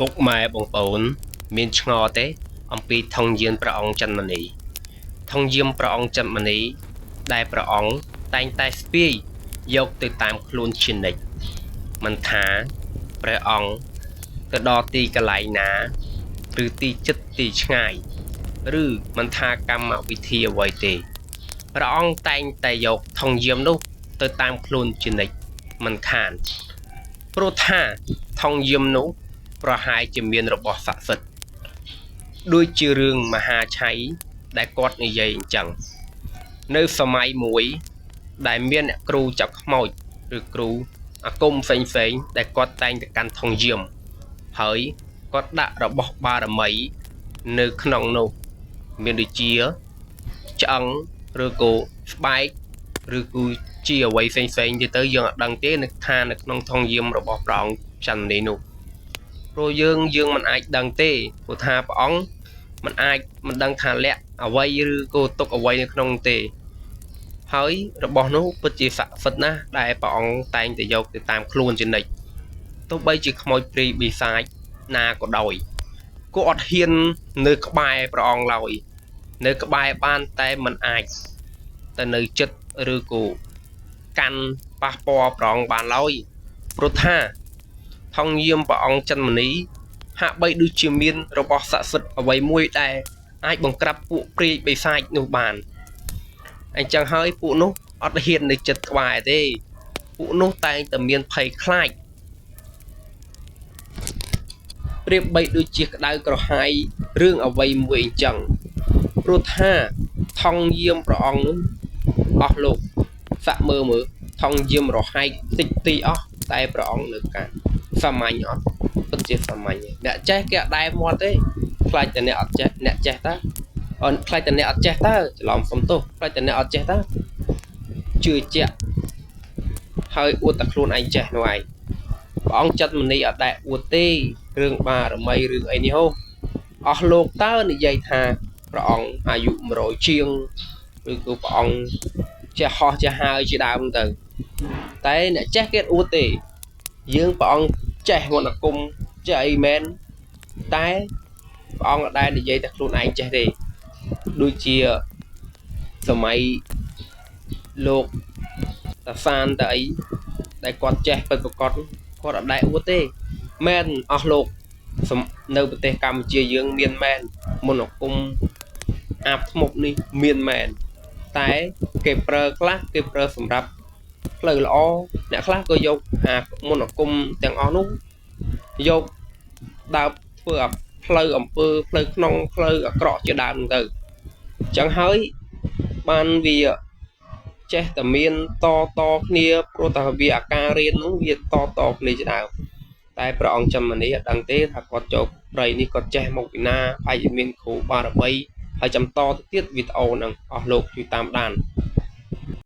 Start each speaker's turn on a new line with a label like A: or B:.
A: ពុកម៉ែបងប្អូនមានឆ្ងល់ទេអំពីថងយានព្រះអង្គចន្ទមនីថងយាមព្រះអង្គចន្ទមនីដែលព្រះអង្គតែងតែស្ពាយយកទៅតាមខ្លួនជានិច្ចមិនថាព្រះអង្គទៅដល់ទីកន្លែងណាឬទីជិតទីឆ្ងាយឬមិនថាកម្មវិធីអ្វីទេព្រះអង្គតែងតែយកថងយាមនោះទៅតាមខ្លួនជានិច្ចមិនខានព្រោះថាថងយាមនោះប្រហែលជាមានរបស់ស័ក្តិសិទ្ធិដូចជារឿងមហាឆៃដែលគាត់និយាយអញ្ចឹងនៅសម័យមួយដែលមានអ្នកគ្រូចាប់ខ្មោចឬគ្រូអាគមផ្សេងដែលគាត់តែងតែកាន់ថងយាមហើយគាត់ដាក់របស់បារមីនៅក្នុងនោះមានដូចជាឆ្អឹងឬក៏ស្បែកឬគឺជាអ្វីផ្សេងទៅយើងអត់ដឹងទេនៅថានៅក្នុងថងយាមរបស់ព្រះអង្គចន្ទនេះនោះព្រោះយើងមិនអាចដឹងទេព្រោះថាព្រះអង្គមិនដឹងថាលក្ខអ្វីឬក៏ទុកអ្វីនៅក្នុងទេហើយរបស់នោះពិតជាស័ក្តិសិទ្ធិណាស់ដែលព្រះអង្គតែងតែយកទៅតាមខ្លួនជានិច្ចទោះបីជាខ្មោចព្រាយបិសាចណាក៏ដោយក៏អត់ហ៊ាននៅក្បែរព្រះអង្គឡើយនៅក្បែរបានតែមិនអាចទៅនៅចិត្តឬក៏កាន់ប៉ះពាល់ព្រះអង្គបានឡើយព្រោះថាថងយាមព្រះអង្គចន្ទមនីហាក់បីដូចជាមានរបស់ស័ក្តិសិទ្ធិអ្វីមួយដែលអាចបង្ក្រាបពួកព្រាយបិសាចនោះបានអញ្ចឹងហើយពួកនោះអត់ហ៊ាននៅចិត្តក្បែរទេពួកនោះតែងតែមានភ័យខ្លាចប្រៀបបីដូចជាក្តៅក្រហាយរឿងអ្វីមួយអញ្ចឹងព្រោះថាថងយាមព្រះអង្គនោះអស់លោកសាក់មើលថងយាមរហែកតិចទីអស់តែព្រះអង្គនៅកាសាមញ្ញអត់ពិតជាសាមញ្ញអ្នកចេះគេអត់ដែរមាត់ទេខ្លាចតែអ្នកអត់ចេះអ្នកចេះតើខ្លាចតែអ្នកអត់ចេះតើច្រឡំសុំទោសខ្លាចតែអ្នកអត់ចេះតើជឿជាក់ហើយអួតតែខ្លួនឯងចេះនោះឯងព្រះអង្គចិត្តមនីអត់ដែរអួតទេរឿងបារមីរឿងអីនេះហូអស់លោកតើនិយាយថាព្រះអង្គអាយុ100ជាងឬក៏ព្រះអង្គចេះហោះចេះហើរជាដើមទៅតែអ្នកចេះគេអួតទេយើងព្រះអង្គចេះវណ្ណគុំចេះអីមែនតែព្រះអង្គអត់ដែរនិយាយតែខ្លួនឯងចេះទេដូចជាសម័យលោកតាសានតែអីដែលគាត់ចេះពិតប្រកបគាត់អត់ដែរអួតទេមែនអស់លោកនៅប្រទេសកម្ពុជាយើងមានមែនមន្តអាគមអាបធ្មប់នេះមានមែនតែគេប្រើខ្លះគេប្រើសម្រាប់ផ្លូវល្អអ្នកខ្លះក៏យកអាមន្តអាគមទាំងអស់នោះយកដើរធ្វើឲ្យផ្លូវអំពើផ្លូវក្នុងផ្លូវអាក្រក់ជាដើមទៅអញ្ចឹងហើយបានវាចេះតែមានតគ្នាព្រោះតែវាអាការរៀននោះវាតគ្នាជាដើមតែព្រះអង្គចន្ទមនីអត់ដឹងទេថាគាត់ចូលព្រៃនេះគាត់ចេះមកពីណាហើយមានគ្រូបារមីហើយចាំតទៅទៀតវីដេអូហ្នឹងអស់លោកជួយតាមដាន